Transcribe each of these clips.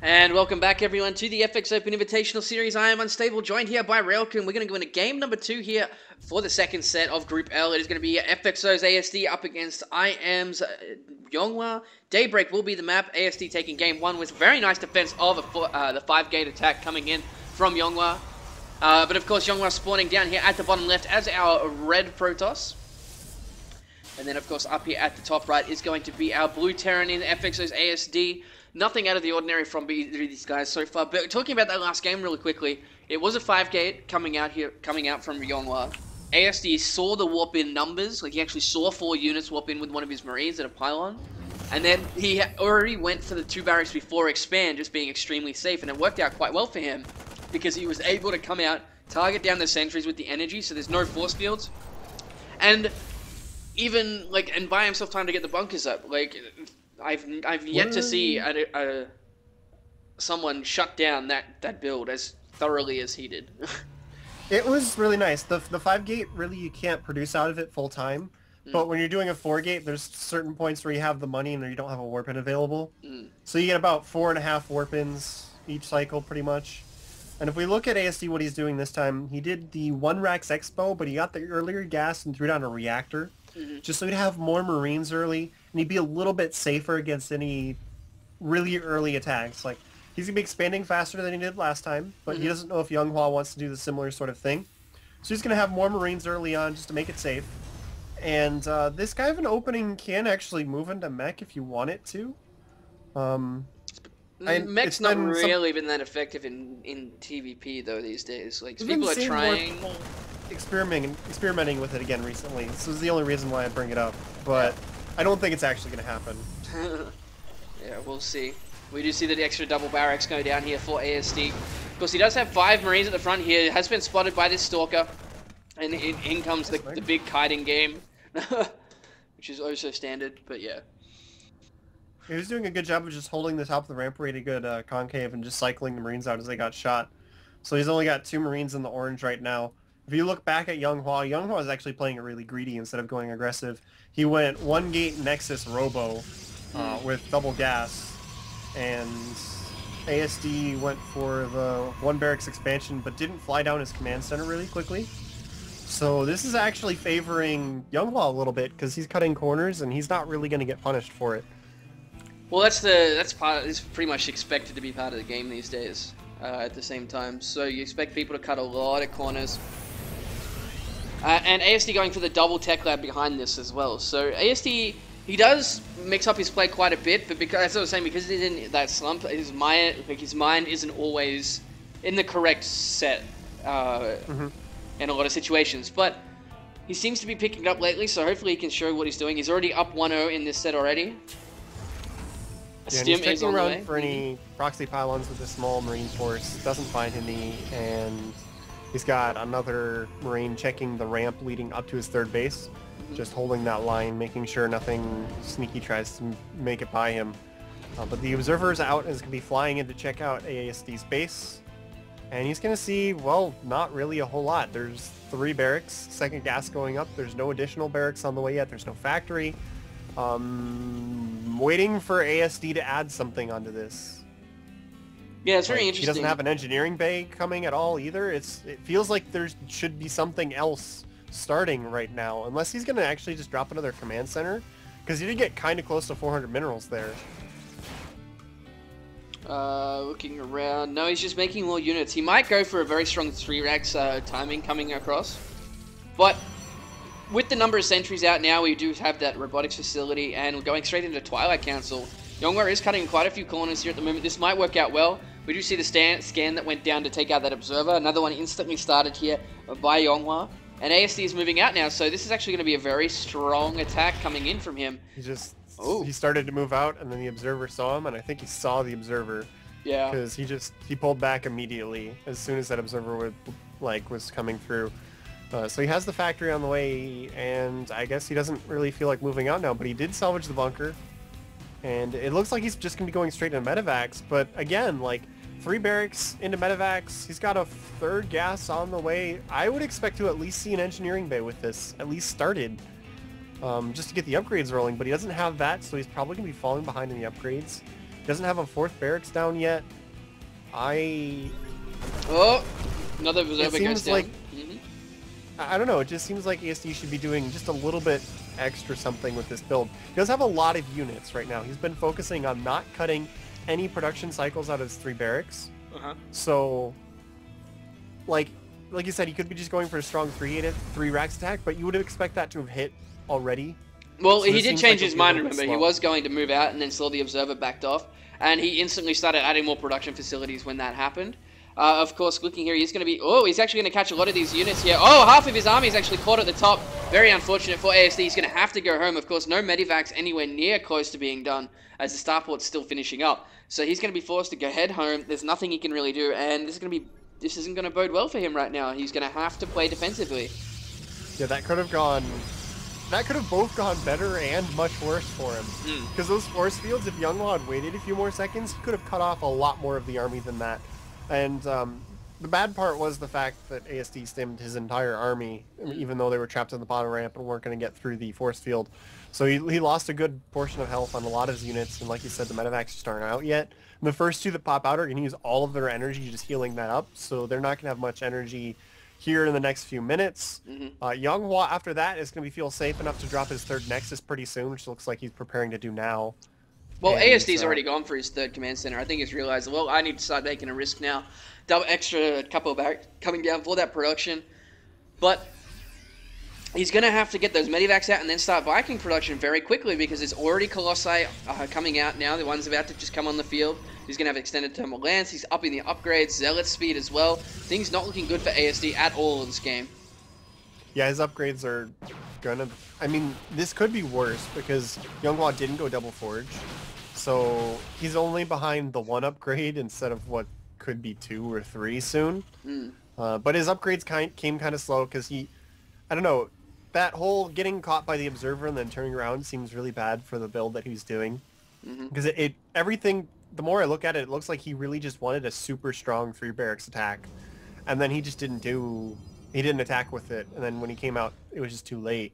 And welcome back everyone to the FX Open Invitational Series. I am Unstable, joined here by Railkin. We're going to go into game number 2 here for the second set of Group L. It is going to be FXOasd up against IMYonghwa. Daybreak will be the map. ASD taking game 1 with very nice defense of the 5-gate attack coming in from Yonghwa. But of course Yonghwa spawning down here at the bottom left as our red Protoss. And then of course up here at the top right is going to be our blue Terran in FXOasd. Nothing out of the ordinary from either of these guys so far. But talking about that last game really quickly, it was a 5-gate coming out from Yonghwa. ASD saw the warp in numbers, like he actually saw 4 units warp in with one of his Marines at a pylon. And then he already went for the 2 barracks before expand, just being extremely safe, and it worked out quite well for him because he was able to come out, target down the sentries with the energy, so there's no force fields, and even and buy himself time to get the bunkers up. I've yet to see someone shut down that build as thoroughly as he did. It was really nice. The 5-gate, really you can't produce out of it full time. But when you're doing a 4-gate, there's certain points where you have the money and you don't have a warp in available. So you get about 4.5 warp ins each cycle pretty much. And if we look at ASD, what he's doing this time, he did the 1 Rax Expo, but he got the earlier gas and threw down a reactor. Just so he'd have more Marines early, and he'd be a little bit safer against any really early attacks. Like, he's going to be expanding faster than he did last time, but he doesn't know if Yonghwa wants to do the similar sort of thing. So he's going to have more Marines early on just to make it safe. And this kind of an opening can actually move into mech if you want it to. Mech's not really been that effective in TVP though these days. Like people are trying, experimenting with it again recently. This is the only reason why I bring it up, but I don't think it's actually going to happen. Yeah, we'll see. We do see the extra double barracks go down here for ASD. Of course, he does have 5 Marines at the front here. Has been spotted by this Stalker, and in comes the big kiting game, which is also standard. But yeah. He was doing a good job of just holding the top of the ramp really good concave and just cycling the Marines out as they got shot. So he's only got 2 Marines in the orange right now. If you look back at Yonghwa, Yonghwa is actually playing it really greedy instead of going aggressive. He went 1-gate Nexus Robo with double gas, and ASD went for the 1 barracks expansion but didn't fly down his command center really quickly. So this is actually favoring Yonghwa a little bit because he's cutting corners and he's not really going to get punished for it. Well, it's pretty much expected to be part of the game these days. At the same time, so you expect people to cut a lot of corners. And ASD going for the double tech lab behind this as well. So ASD, he does mix up his play quite a bit, but because, as I was saying, because he's in that slump, his mind isn't always in the correct set in a lot of situations. But he seems to be picking it up lately, so hopefully he can show what he's doing. He's already up 1-0 in this set already. Yeah, and he's checking around for any proxy pylons with a small Marine force. Doesn't find any, and he's got another Marine checking the ramp leading up to his 3rd base. Just holding that line, making sure nothing sneaky tries to make it by him. But the observer is out and is going to be flying in to check out ASD's base. And he's going to see, well, not really a whole lot. There's 3 barracks, 2nd gas going up. There's no additional barracks on the way yet. There's no factory. Waiting for ASD to add something onto this. Yeah, it's very interesting. He doesn't have an engineering bay coming at all either. It feels like there should be something else starting right now, unless he's going to actually just drop another command center, because he did get kind of close to 400 minerals there. Looking around. No, he's just making more units. He might go for a very strong 3 racks timing coming across, but with the number of sentries out now, we do have that robotics facility, and we're going straight into Twilight Council. Yonghwa is cutting quite a few corners here at the moment. This might work out well. We do see the scan that went down to take out that observer. Another one instantly started here by Yonghwa. And ASD is moving out now, so this is actually going to be a very strong attack coming in from him. He started to move out, and then the observer saw him, and I think he saw the observer. Yeah. Because he pulled back immediately as soon as that observer was coming through. So he has the factory on the way, and I guess he doesn't really feel like moving out now, but he did salvage the bunker. And it looks like he's just going to be going straight into medevacs, but again, 3 barracks into medevacs, he's got a 3rd gas on the way. I would expect to at least see an engineering bay with this, at least started, just to get the upgrades rolling, but he doesn't have that, so he's probably going to be falling behind in the upgrades. Doesn't have a 4th barracks down yet. Oh, another observer goes down. Like, I don't know, it just seems like ASD should be doing just a little bit extra something with this build. He does have a lot of units right now. He's been focusing on not cutting any production cycles out of his 3 barracks. So, like you said, he could be just going for a strong 3 racks attack, but you would expect that to have hit already. Well, so he did change his mind, remember. He was going to move out and then saw the observer backed off, and he instantly started adding more production facilities when that happened. Of course, looking here, he's going to be... Oh, he's actually going to catch a lot of these units here. Oh, half of his army is actually caught at the top. Very unfortunate for ASD. He's going to have to go home. Of course, no medivacs anywhere near close to being done as the starport's still finishing up. So he's going to be forced to go head home. There's nothing he can really do, and this isn't going to bode well for him right now. He's going to have to play defensively. Yeah, that could have both gone better and much worse for him. Because those force fields, if Younghwa had waited a few more seconds, he could have cut off a lot more of the army than that. And the bad part was the fact that ASD stemmed his entire army, even though they were trapped on the bottom ramp and weren't going to get through the force field. So he lost a good portion of health on a lot of his units, and like you said, the medevacs just aren't out yet. And the first 2 that pop out are going to use all of their energy just healing that up, so they're not going to have much energy here in the next few minutes. Younghwa, after that, is going to feel safe enough to drop his 3rd Nexus pretty soon, which looks like he's preparing to do now. Well, ASD's already gone for his 3rd command center. I think he's realized, well, I need to start taking a risk now. Double extra couple back coming down for that production. But he's going to have to get those medivacs out and then start Viking production very quickly because there's already Colossi coming out now. The one's about to just come on the field. He's going to have extended thermal lance. He's upping the upgrades, zealot speed as well. Things not looking good for ASD at all in this game. Yeah, his upgrades are gonna... I mean, this could be worse because Younghwa didn't go double forge. So he's only behind the 1 upgrade instead of what could be 2 or 3 soon. But his upgrades came kind of slow because I don't know, that whole getting caught by the observer and then turning around seems really bad for the build that he was doing. Because everything, the more I look at it, it looks like he really just wanted a super strong 3 barracks attack. And then he just didn't attack with it. And then when he came out, it was just too late.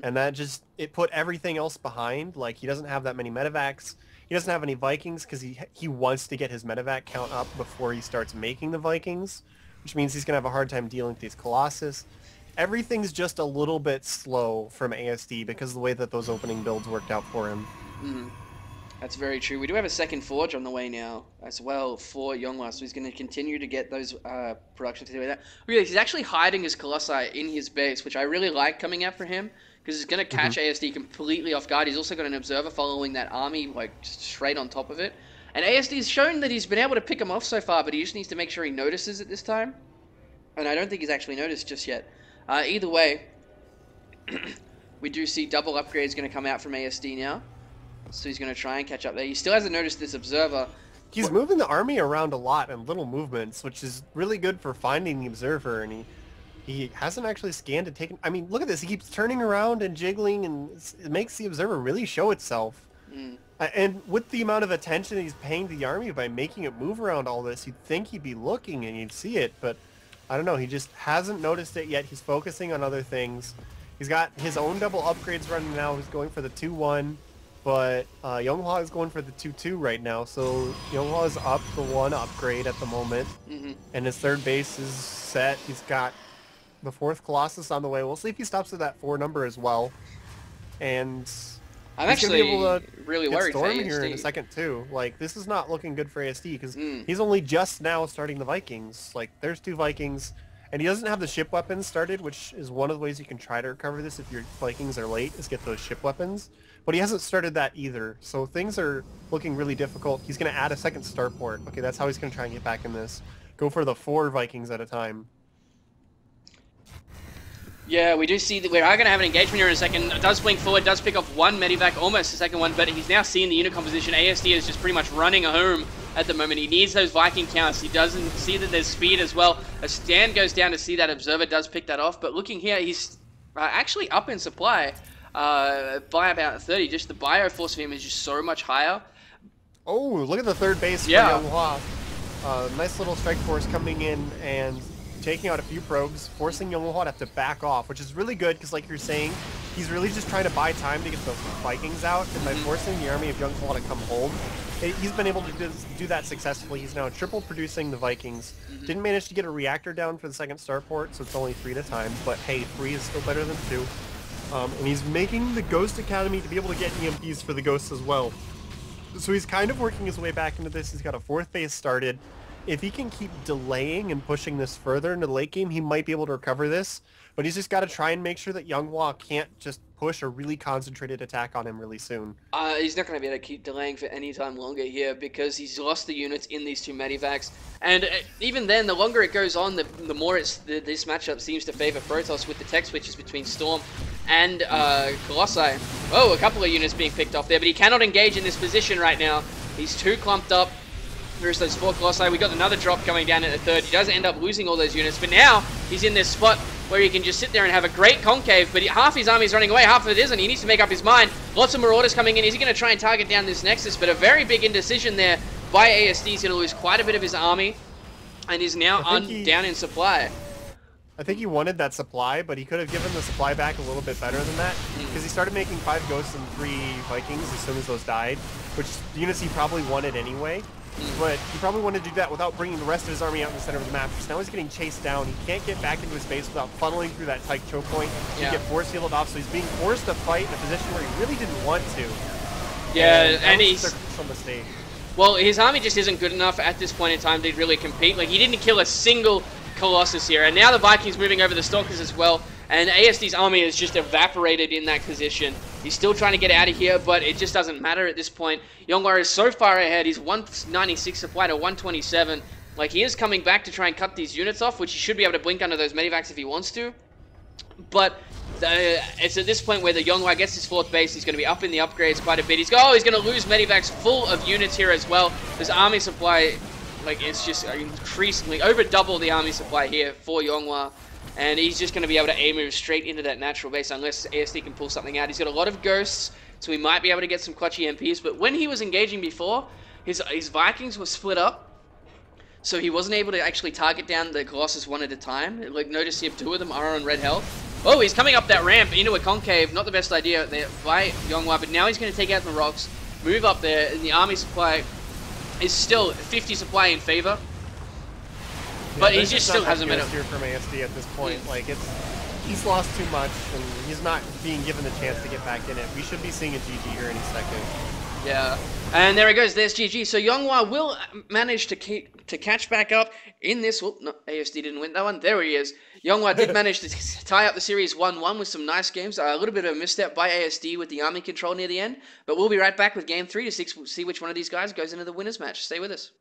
And that just, it put everything else behind. Like, he doesn't have that many medevacs. He doesn't have any Vikings because he wants to get his medevac count up before he starts making the Vikings, which means he's going to have a hard time dealing with these Colossus. Everything's just a little bit slow from ASD because of the way that those opening builds worked out for him. That's very true. We do have a 2nd forge on the way now as well for Younghwa, so he's going to continue to get those production to do that. Really, he's actually hiding his Colossi in his base, which I really like coming out for him because it's going to catch ASD completely off guard. He's also got an observer following that army like straight on top of it. And ASD's shown that he's been able to pick him off so far, but he just needs to make sure he notices it this time. And I don't think he's actually noticed just yet. Either way, we do see double upgrades going to come out from ASD now. So he's going to try and catch up there. He still hasn't noticed this observer. He's moving the army around a lot in little movements, which is really good for finding the observer, and he hasn't actually scanned and taken... I mean, look at this. He keeps turning around and jiggling, and it makes the observer really show itself. And with the amount of attention he's paying to the army by making it move around all this, you'd think he'd be looking and you'd see it, but I don't know. He just hasn't noticed it yet. He's focusing on other things. He's got his own double upgrades running now. He's going for the 2-1. But Younghwa is going for the 2-2 right now, so Younghwa is up the 1 upgrade at the moment, and his 3rd base is set. He's got the 4th Colossus on the way. We'll see if he stops at that 4 number as well. And I'm actually able to really worried Storm for ASD here in a second too. Like, this is not looking good for ASD because he's only just now starting the Vikings. Like, there's 2 Vikings. And he doesn't have the ship weapons started, which is one of the ways you can try to recover this if your Vikings are late, is get those ship weapons. But he hasn't started that either, so things are looking really difficult. He's going to add a 2nd starport. Okay, that's how he's going to try and get back in this. Go for the 4 Vikings at a time. Yeah, we do see that we are going to have an engagement here in a second. It does blink forward, does pick off 1 medivac, almost the 2nd one, but he's now seeing the unit composition. ASD is just pretty much running home at the moment. He needs those Viking counts. He doesn't see that there's speed as well. A stand goes down to see that observer, does pick that off, but looking here, he's actually up in supply by about 30. Just the bio force for him is just so much higher. Oh, look at the 3rd base for Younghwa. Nice little strike force coming in, and taking out a few probes, forcing IMYonghwa to have to back off, which is really good because, like you're saying, he's really just trying to buy time to get the Vikings out, and by forcing the army of IMYonghwa to come home, he's been able to do that successfully. He's now triple producing the Vikings. Didn't manage to get a reactor down for the second starport, so it's only 3 at a time, but hey, 3 is still better than 2. And he's making the Ghost Academy to be able to get EMPs for the Ghosts as well. So he's kind of working his way back into this. He's got a 4th base started. If he can keep delaying and pushing this further into the late game, he might be able to recover this. But he's just got to try and make sure that IMYonghwa can't just push a really concentrated attack on him really soon. He's not going to be able to keep delaying for any time longer here because he's lost the units in these 2 medivacs. And even then, the longer it goes on, the more this matchup seems to favor Protoss with the tech switches between Storm and Colossi. Oh, a couple of units being picked off there, but he cannot engage in this position right now. He's too clumped up. There's those 4 Colossi. We got another drop coming down at the 3rd. He does end up losing all those units, but now he's in this spot where he can just sit there and have a great concave, but half his army is running away, half of it isn't. He needs to make up his mind. Lots of Marauders coming in. Is he going to try and target down this Nexus? But a very big indecision there by ASD. He's going to lose quite a bit of his army, and is now down in supply. I think he wanted that supply, but he could have given the supply back a little bit better than that, because he started making 5 Ghosts and 3 Vikings as soon as those died, which the units he probably wanted anyway. But he probably wanted to do that without bringing the rest of his army out in the center of the map, because now he's getting chased down. He can't get back into his base without funneling through that tight choke point to get force healed off, so he's being forced to fight in a position where he really didn't want to. Yeah, and he's... a mistake. Well, his army just isn't good enough at this point in time to really compete. Like, he didn't kill a single Colossus here, and now the Vikings moving over the Stalkers as well, and ASD's army has just evaporated in that position. He's still trying to get out of here, but it just doesn't matter at this point. IMYonghwa is so far ahead. He's 196 supply to 127. Like, he is coming back to try and cut these units off, which he should be able to blink under those medivacs if he wants to. But it's at this point where the IMYonghwa gets his 4th base. He's going to be up in the upgrades quite a bit. He's going to lose medivacs full of units here as well. His army supply, like, it's just increasingly over double the army supply here for IMYonghwa. And he's just going to be able to move straight into that natural base unless ASD can pull something out. He's got a lot of Ghosts, so he might be able to get some clutch EMPs. But when he was engaging before, his Vikings were split up, so he wasn't able to actually target down the Colossus one at a time. Like, notice here, 2 of them are on red health. Oh, he's coming up that ramp into a concave. Not the best idea there by IMYonghwa, but now he's going to take out the rocks, move up there, and the army supply is still 50 supply in favor. But he just still hasn't been here from ASD at this point. Like, he's lost too much, and he's not being given the chance to get back in it. We should be seeing a GG here any second. Yeah, and there it goes. There's GG. So IMYonghwa will manage to catch back up in this. Well, no, ASD didn't win that one. There he is. IMYonghwa did manage to tie up the series 1-1 with some nice games. A little bit of a misstep by ASD with the army control near the end. But we'll be right back with Game 3 to see which one of these guys goes into the winners match. Stay with us.